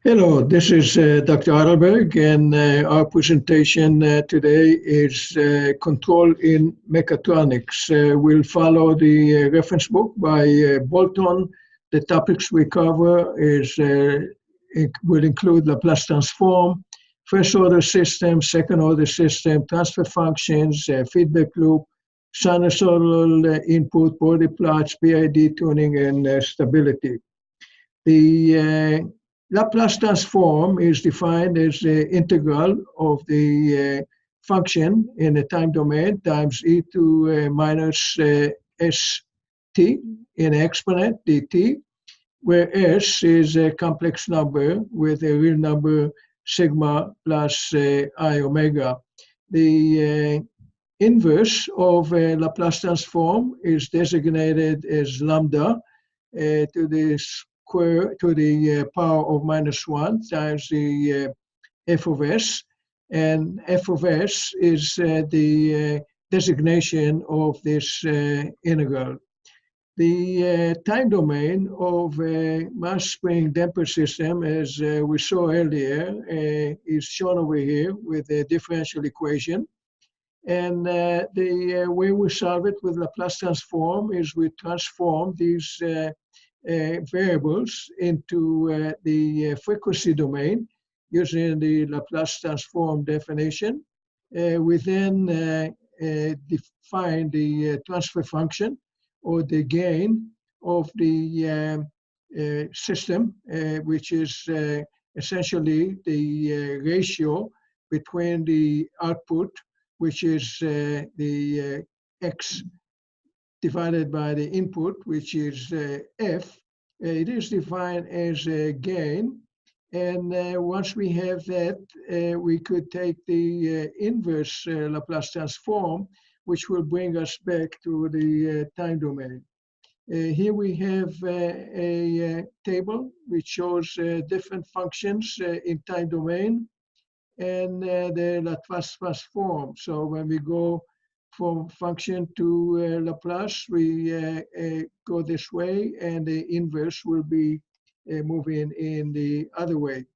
Hello, this is Dr. Adelberg, and our presentation today is Control in Mechatronics. We'll follow the reference book by Bolton. The topics we cover will include Laplace transform, first order system, second order system, transfer functions, feedback loop, sinusoidal input, Bode plots, PID tuning, and stability. The Laplace transform is defined as the integral of the function in the time domain times e to minus st in exponent dt, where s is a complex number with a real number sigma plus I omega. The inverse of a Laplace transform is designated as lambda to the power of -1 times the f of s, and f of s is the designation of this integral. The time domain of a mass spring damper system, as we saw earlier, is shown over here with a differential equation. And the way we solve it with Laplace transform is we transform these variables into the frequency domain using the Laplace transform definition. We then define the transfer function or the gain of the system, which is essentially the ratio between the output, which is the x divided by the input, which is f. It is defined as a gain. And once we have that, we could take the inverse Laplace transform, which will bring us back to the time domain. Here we have a table which shows different functions in time domain and the Laplace transform. So when we go from function to Laplace, we go this way, and the inverse will be moving in the other way.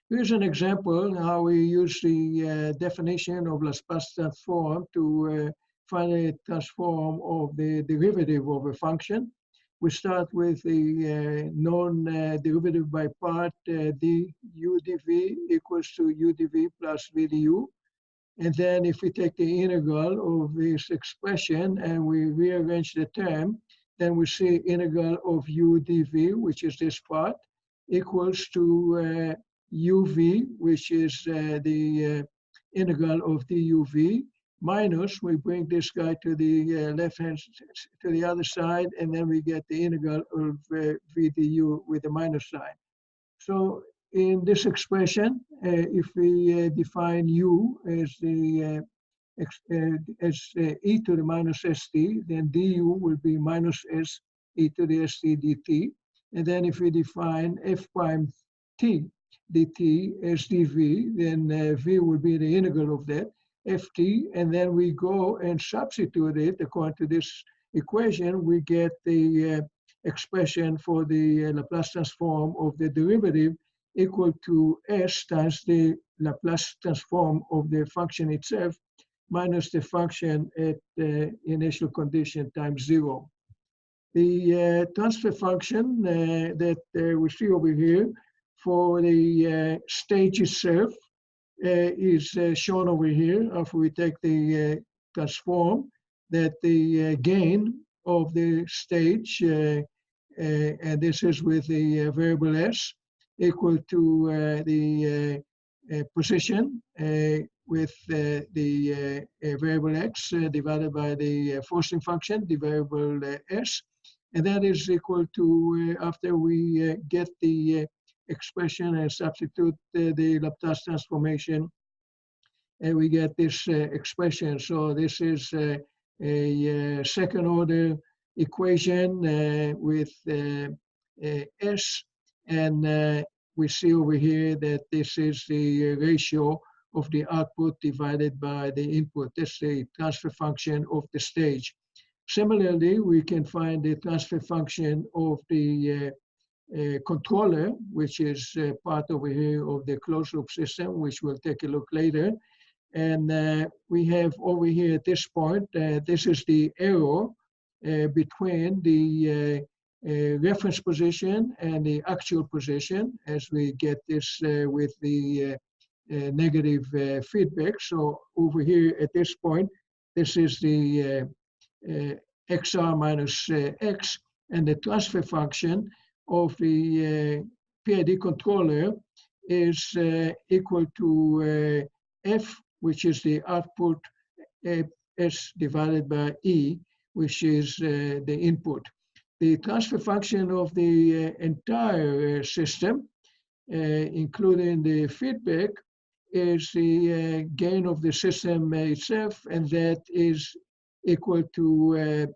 Here's an example how we use the definition of Laplace transform to find a transform of the derivative of a function. We start with the known derivative by part du dv equals to u dv plus v du. And then if we take the integral of this expression and we rearrange the term, then we see integral of u dv, which is this part, equals to uv, which is the integral of duv, minus, we bring this guy to the left hand, to the other side, and then we get the integral of v du with the minus sign. So in this expression, if we define u as the e to the minus st, then du will be minus s e to the st dt. And then if we define f prime t dt as dv, then v will be the integral of that, ft, and then we go and substitute it according to this equation. We get the expression for the Laplace transform of the derivative equal to s times the Laplace transform of the function itself minus the function at the initial condition times 0. The transfer function that we see over here for the stage itself is shown over here. After we take the transform, that the gain of the stage, and this is with the variable s, equal to the position with the variable x divided by the forcing function, the variable s, and that is equal to, after we get the expression and substitute the Laplace transformation, and we get this expression. So this is a second order equation with s, and we see over here that this is the ratio of the output divided by the input. That's the transfer function of the stage. Similarly, we can find the transfer function of the controller, which is part over here of the closed loop system, which we'll take a look later. And we have over here at this point, this is the error between the reference position and the actual position as we get this with the negative feedback. So over here at this point, this is the XR minus X, and the transfer function of the PID controller is equal to F, which is the output, S divided by E, which is the input. The transfer function of the entire system, including the feedback, is the gain of the system itself, and that is equal to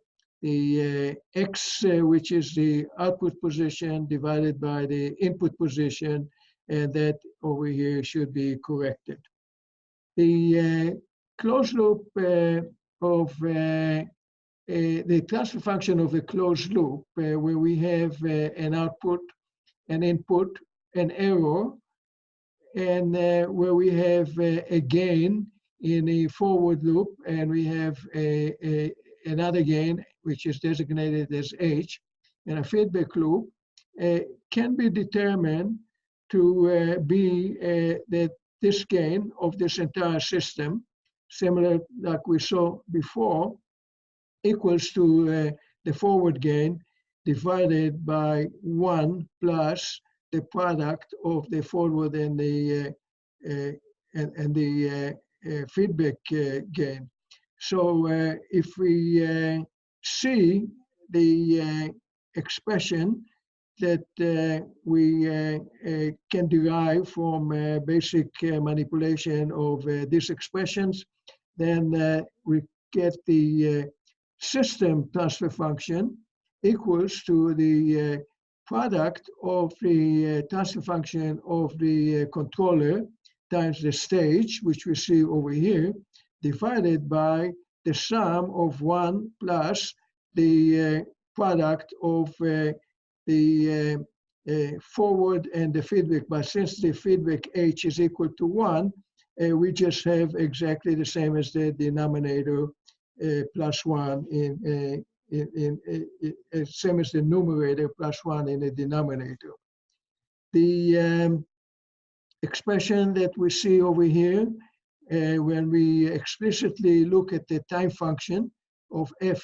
the X, which is the output position, divided by the input position, and that over here should be corrected. The closed loop of the transfer function of a closed loop, where we have an output, an input, an error, and where we have a gain in a forward loop, and we have another gain, which is designated as H, and a feedback loop, can be determined to be that this gain of this entire system, similar like we saw before, equals to the forward gain divided by 1 plus the product of the forward and the feedback gain. So if we see the expression that we can derive from basic manipulation of these expressions, then we get the system transfer function equals to the product of the transfer function of the controller times the stage, which we see over here, divided by the sum of 1 plus the product of the forward and the feedback. But since the feedback H is equal to 1, we just have exactly the same as the denominator plus 1 same as the numerator plus 1 in the denominator. The expression that we see over here, when we explicitly look at the time function of F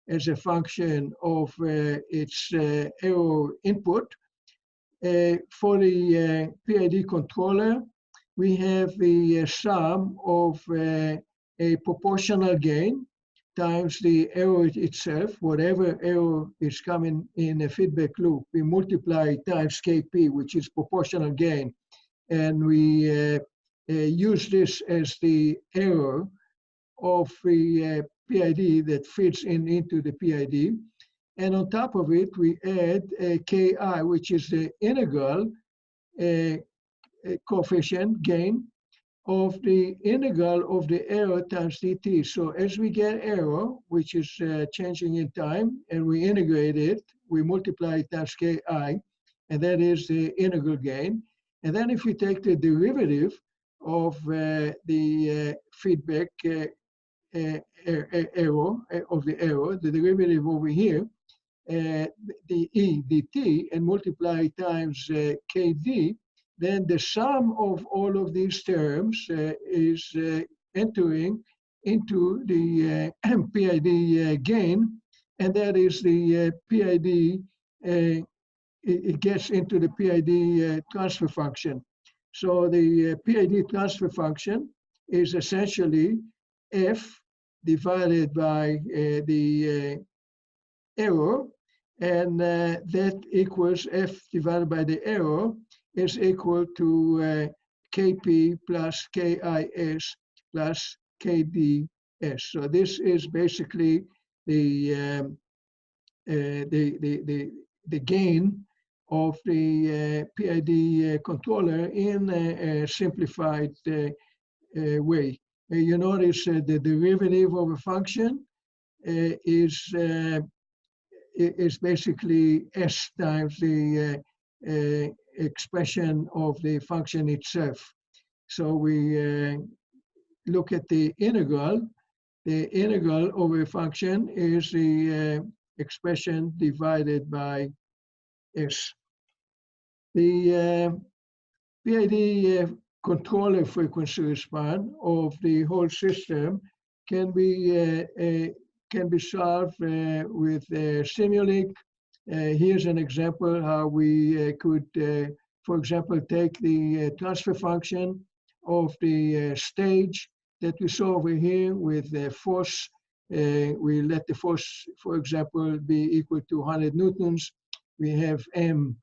as a function of its error input, for the PID controller, we have the sum of a proportional gain times the error itself. Whatever error is coming in a feedback loop, we multiply times Kp, which is proportional gain. And we use this as the error of the PID that fits into the PID. And on top of it, we add Ki, which is the integral coefficient gain of the integral of the error times dt. So as we get error, which is changing in time, and we integrate it, we multiply it times Ki, and that is the integral gain. And then if we take the derivative of the feedback error, of the error, the derivative over here, the E dt, and multiply times Kd, then the sum of all of these terms is entering into the PID gain, and that is the PID, it gets into the PID transfer function. So the PID transfer function is essentially F divided by the error, and that equals F divided by the error is equal to Kp plus Kis plus Kds. So this is basically the gain of the PID controller in a simplified way. You notice the derivative of a function is basically S times the expression of the function itself. So we look at the integral. The integral of a function is the expression divided by s. The PID controller frequency response of the whole system can be solved with Simulink. Here's an example how we could, for example, take the transfer function of the stage that we saw over here with the force. We let the force, for example, be equal to 100 newtons. We have M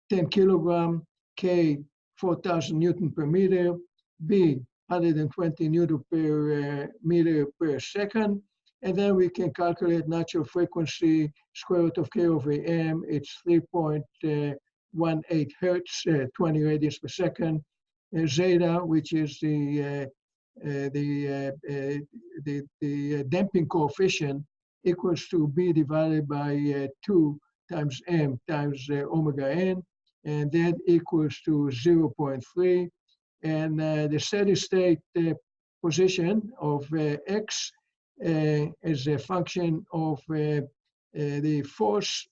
10 kilogram, K 4,000 Newton per meter, B 120 Newton per meter per second. And then we can calculate natural frequency, square root of K over M. It's 3.18 hertz, 20 radians per second. Zeta, which is the damping coefficient, equals to B divided by 2 times M times omega n, and that equals to 0.3. And the steady state position of x as a function of the force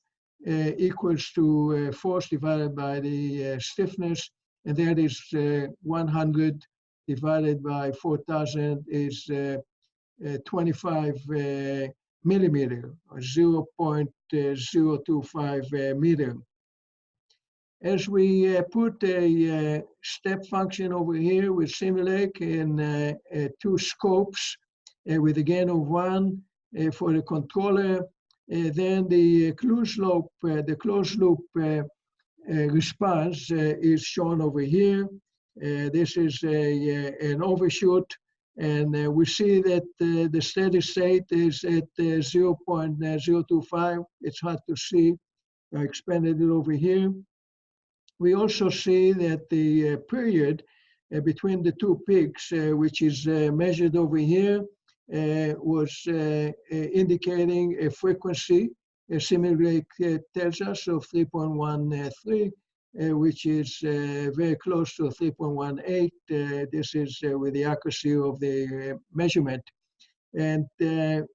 equals to force divided by the stiffness, and that is 100 divided by 4,000 is 25 millimeter, or 0.025 meter. As we put a step function over here with Simulink in 2 scopes with a gain of 1 for the controller, then the closed loop response is shown over here. This is an overshoot, and we see that the steady state is at 0.025. It's hard to see. I expanded it over here. We also see that the period between the 2 peaks, which is measured over here, was indicating a frequency, Simulink tells us, of 3.13, which is very close to 3.18. This is with the accuracy of the measurement. And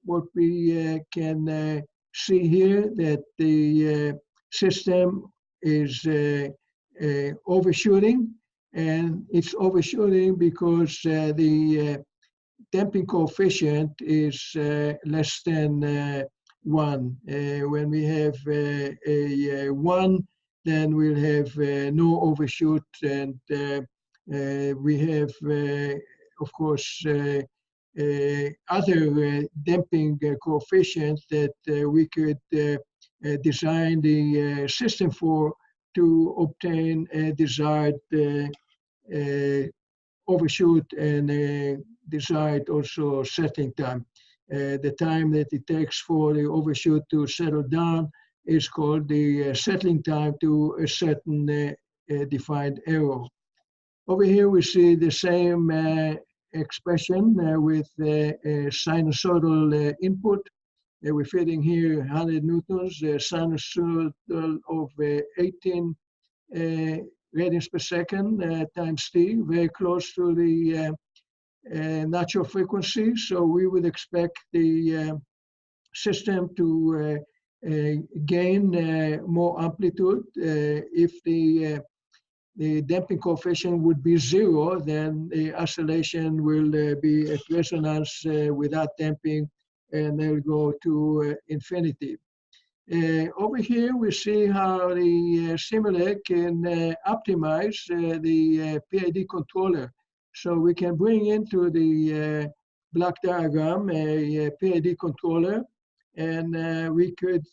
what we can see here, that the system is overshooting, and it's overshooting because the damping coefficient is less than 1. When we have a 1, then we'll have no overshoot, and we have, of course, other damping coefficients that we could design the system for to obtain a desired overshoot and desired also settling time. The time that it takes for the overshoot to settle down is called the settling time to a certain defined error. Over here we see the same expression with a sinusoidal input. We're fitting here 100 newtons, sinusoidal of 18 radians per second times t, very close to the natural frequency. So we would expect the system to gain more amplitude. If the damping coefficient would be 0, then the oscillation will be at resonance without damping, and they'll go to infinity. Over here, we see how the Simulink can optimize the PID controller. So we can bring into the block diagram a PID controller, and we could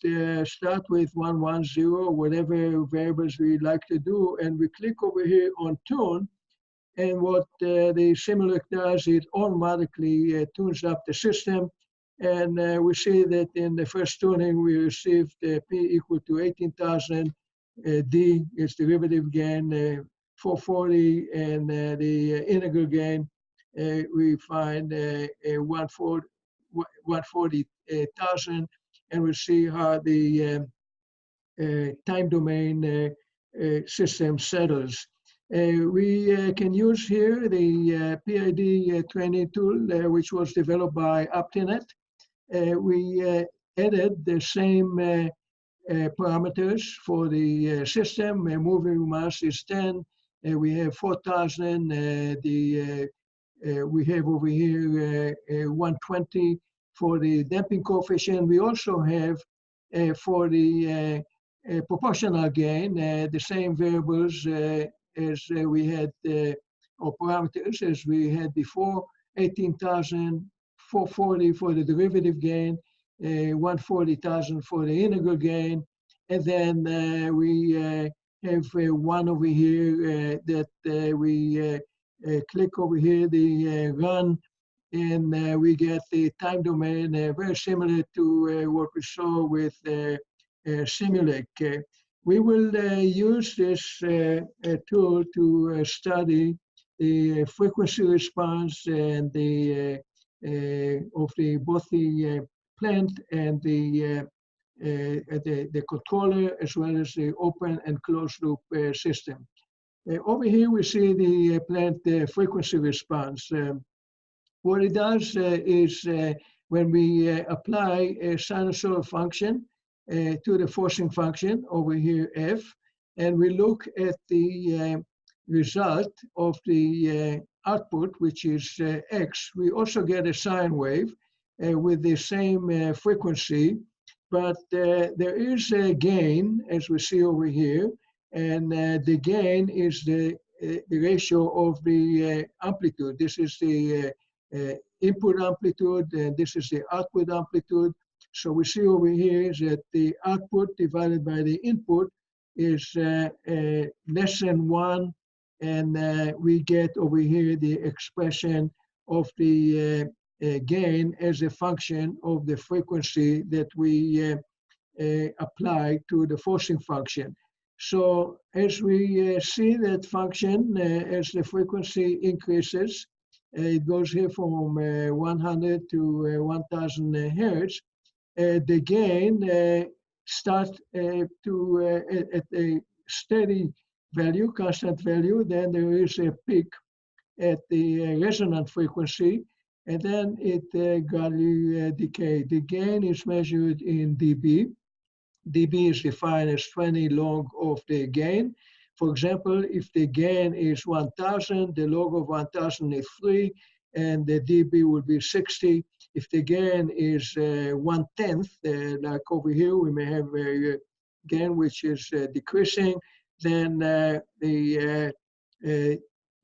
start with 1, 1, 0, whatever variables we like to do, and we click over here on tune, and what the Simulink does, it automatically tunes up the system. And we see that in the first tuning, we received P equal to 18,000. D is derivative gain, 440, and the integral gain, we find 140,000. And we see how the time domain system settles. We can use here the PID training tool, which was developed by Optinet. We added the same parameters for the system. Moving mass is 10. We have 4,000. We have over here 120 for the damping coefficient. We also have for the proportional gain the same variables as we had, or parameters as we had before. 18,440 for the derivative gain, 140,000 for the integral gain, and then we have one over here that we click over here, the run, and we get the time domain very similar to what we saw with Simulink. We will use this tool to study the frequency response and the of the both the plant and the controller, as well as the open and closed loop system. Over here we see the plant frequency response. What it does is when we apply a sinusoidal function to the forcing function over here F, and we look at the result of the output, which is X, we also get a sine wave with the same frequency, but there is a gain, as we see over here, and the gain is the ratio of the amplitude. This is the input amplitude, and this is the output amplitude. So we see over here is that the output divided by the input is less than 1, and we get over here the expression of the gain as a function of the frequency that we apply to the forcing function. So as we see that function, as the frequency increases, it goes here from 100 to 1000 hertz, the gain starts to at a steady value, constant value. Then there is a peak at the resonant frequency, and then it gradually decays. The gain is measured in dB. dB is defined as 20 log of the gain. For example, if the gain is 1000, the log of 1000 is 3, and the dB will be 60. If the gain is 1/10, like over here, we may have a gain which is decreasing, then the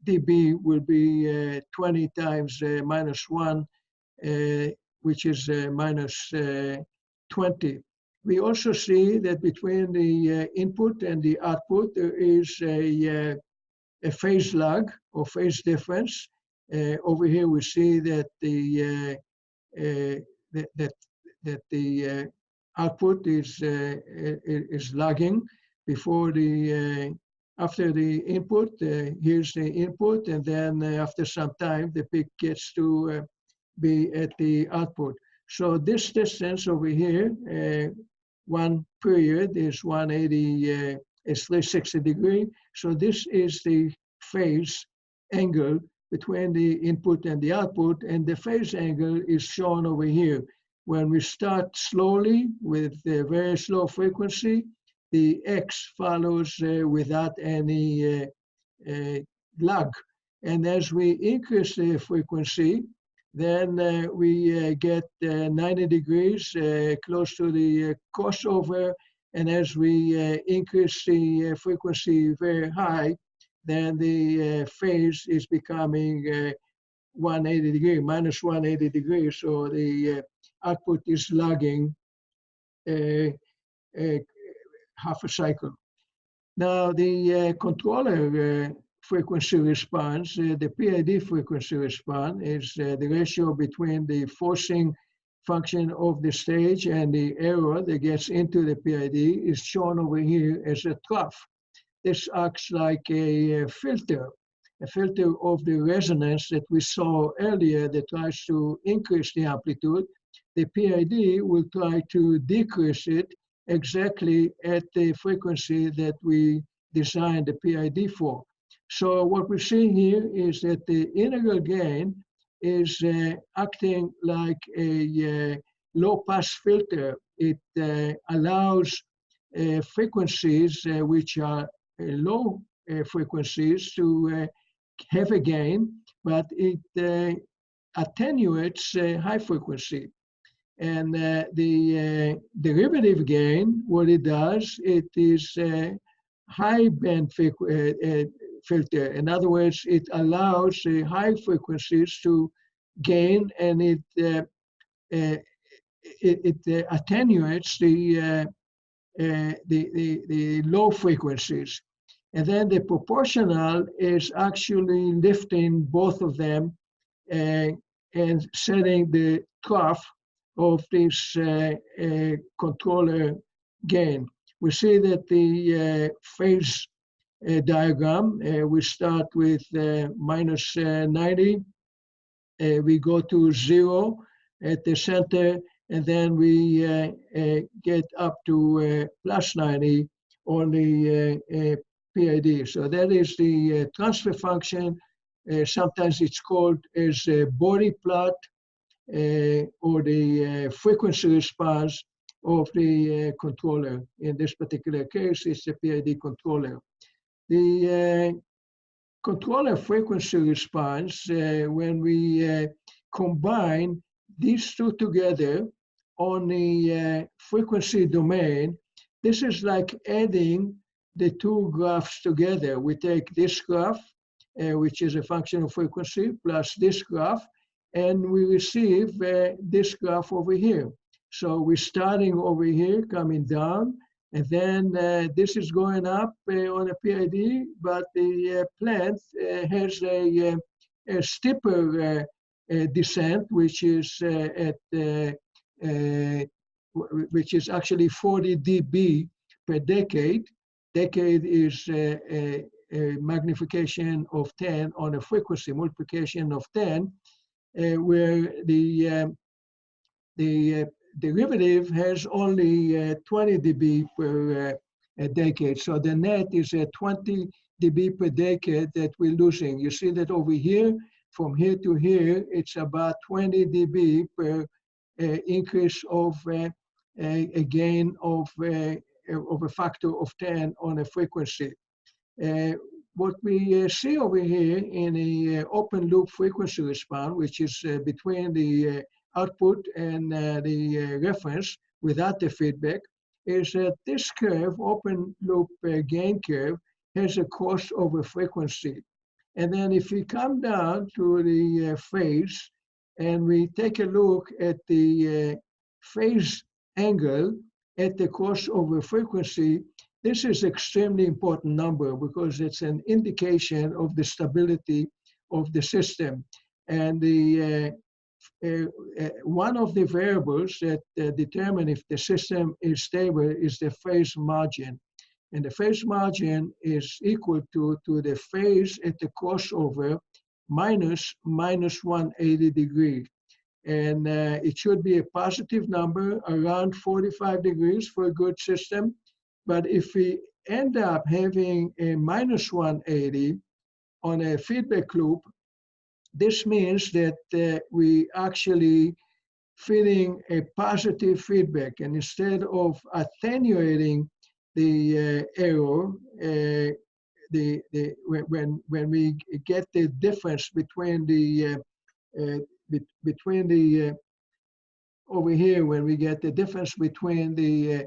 dB will be 20 times -1, which is minus 20. We also see that between the input and the output, there is a phase lag or phase difference. Over here, we see that the output is lagging before the after the input. Here's the input, and then after some time, the peak gets to be at the output. So this distance over here, one period is 180, is 360 degrees. So this is the phase angle between the input and the output, and the phase angle is shown over here. When we start slowly with a very slow frequency, the X follows without any lag. And as we increase the frequency, then we get 90 degrees close to the crossover. And as we increase the frequency very high, then the phase is becoming 180 degrees, minus 180 degrees. So the output is lagging half a cycle. Now the controller frequency response, the PID frequency response, is the ratio between the forcing function of the stage and the error that gets into the PID is shown over here as a trough. This acts like a filter of the resonance that we saw earlier that tries to increase the amplitude. The PID will try to decrease it exactly at the frequency that we designed the PID for. So what we're seeing here is that the integral gain is acting like a low-pass filter. It allows frequencies which are low frequencies to have a gain, but it attenuates high frequency. And the derivative gain, what it does, it is a high band filter. In other words, it allows high frequencies to gain, and it attenuates the low frequencies. And then the proportional is actually lifting both of them and setting the trough of this controller gain. We see that the phase diagram, we start with minus 90, we go to 0 at the center, and then we get up to plus 90 on the PID. So that is the transfer function. Sometimes it's called as a body plot or the frequency response of the controller. In this particular case, it's the PID controller. The controller frequency response, when we combine these two together on the frequency domain, this is like adding the two graphs together. We take this graph, which is a function of frequency, plus this graph, and we receive this graph over here. So we're starting over here, coming down, and then this is going up on a PID, but the plant has a steeper descent, which is which is actually 40 dB per decade. Decade is a magnification of 10 on a frequency multiplication of 10, where the derivative has only 20 dB per decade. So the net is 20 dB per decade that we're losing. You see that over here, from here to here, it's about 20 dB per increase of a gain of a factor of 10 on a frequency. What we see over here in a open loop frequency response, which is between the output and the reference without the feedback, is that this curve, open loop gain curve, has a cost over frequency. And then if we come down to the phase and we take a look at the phase angle at the cost over frequency, this is extremely important number because it's an indication of the stability of the system. And the one of the variables that determine if the system is stable is the phase margin. And the phase margin is equal to the phase at the crossover minus 180 degrees. And it should be a positive number, around 45 degrees for a good system. But if we end up having a minus 180 on a feedback loop, this means that we actually feeding a positive feedback. And instead of attenuating the error, when we get the difference between the over here, when we get the difference between the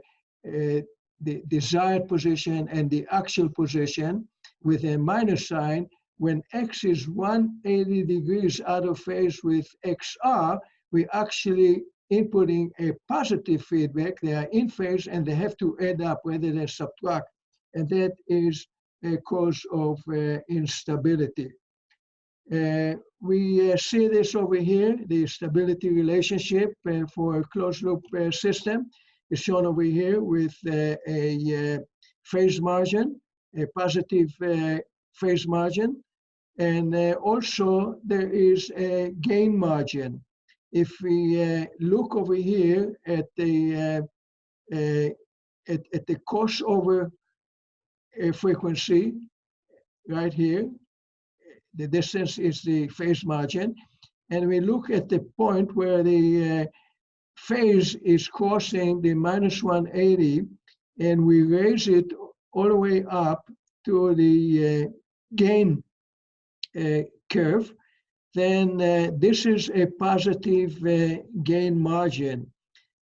desired position and the actual position with a minus sign, when x is 180 degrees out of phase with xr, we actually inputting a positive feedback. They are in phase and they have to add up rather than subtract. And that is a cause of instability. We see this over here, the stability relationship for a closed loop system is shown over here with a phase margin, a positive phase margin. And also there is a gain margin. If we look over here at the crossover frequency right here. The distance is the phase margin. And we look at the point where the phase is crossing the minus 180, and we raise it all the way up to the gain curve, then this is a positive gain margin,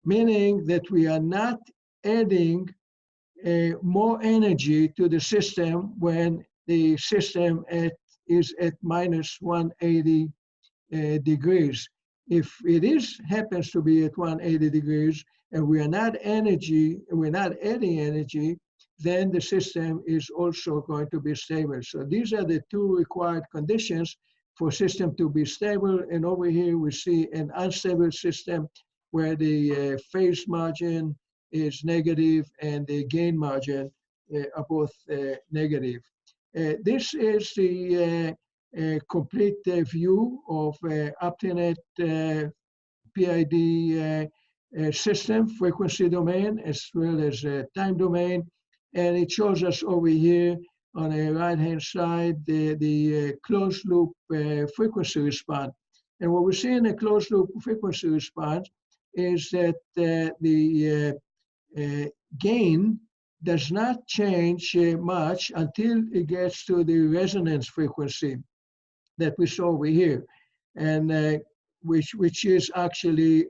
meaning that we are not adding more energy to the system when the system is at minus 180 degrees. If it happens to be at 180 degrees and we are not adding energy, then the system is also going to be stable. So these are the two required conditions for system to be stable. And over here we see an unstable system where the phase margin is negative and the gain margin are both negative. This is the complete view of Optinet PID system, frequency domain, as well as time domain. And it shows us over here on the right-hand side the closed loop frequency response. And what we see in the closed loop frequency response is that the gain does not change much until it gets to the resonance frequency that we saw over here, and which is actually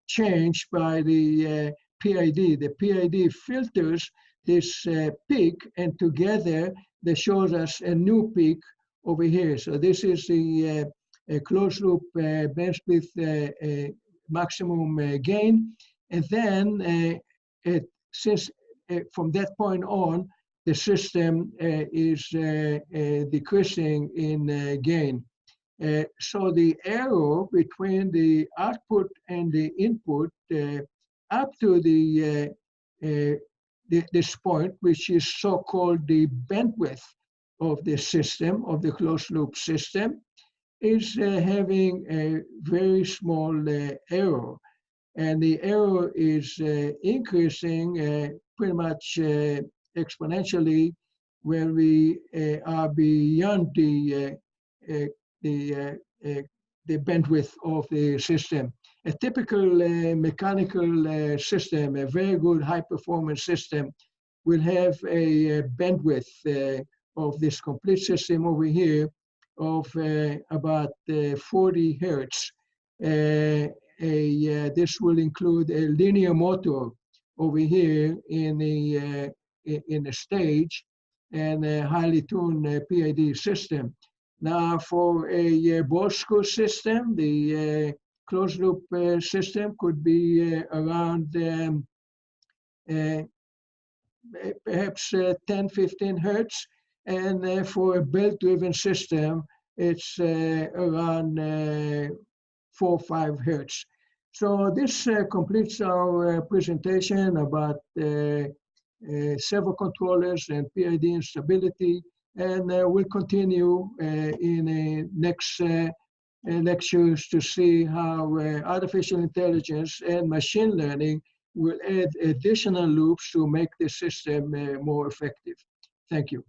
changed by the PID. The PID filters this peak, and together they shows us a new peak over here. So this is the closed loop bandwidth maximum gain, and then since from that point on, the system is decreasing in gain. So the error between the output and the input up to this point, which is so-called the bandwidth of the system, of the closed loop system, is having a very small error. And the error is increasing pretty much exponentially when we are beyond the bandwidth of the system. A typical mechanical system, a very good high-performance system, will have a bandwidth of this complete system over here of about 40 hertz. This will include a linear motor over here in the stage and a highly tuned PID system. Now, for a broad screw system, the closed loop system could be around perhaps 10, 15 hertz. And for a belt-driven system, it's around 4 or 5 hertz. So this completes our presentation about servo controllers and PID instability. And we'll continue in the next lectures to see how artificial intelligence and machine learning will add additional loops to make the system more effective. Thank you.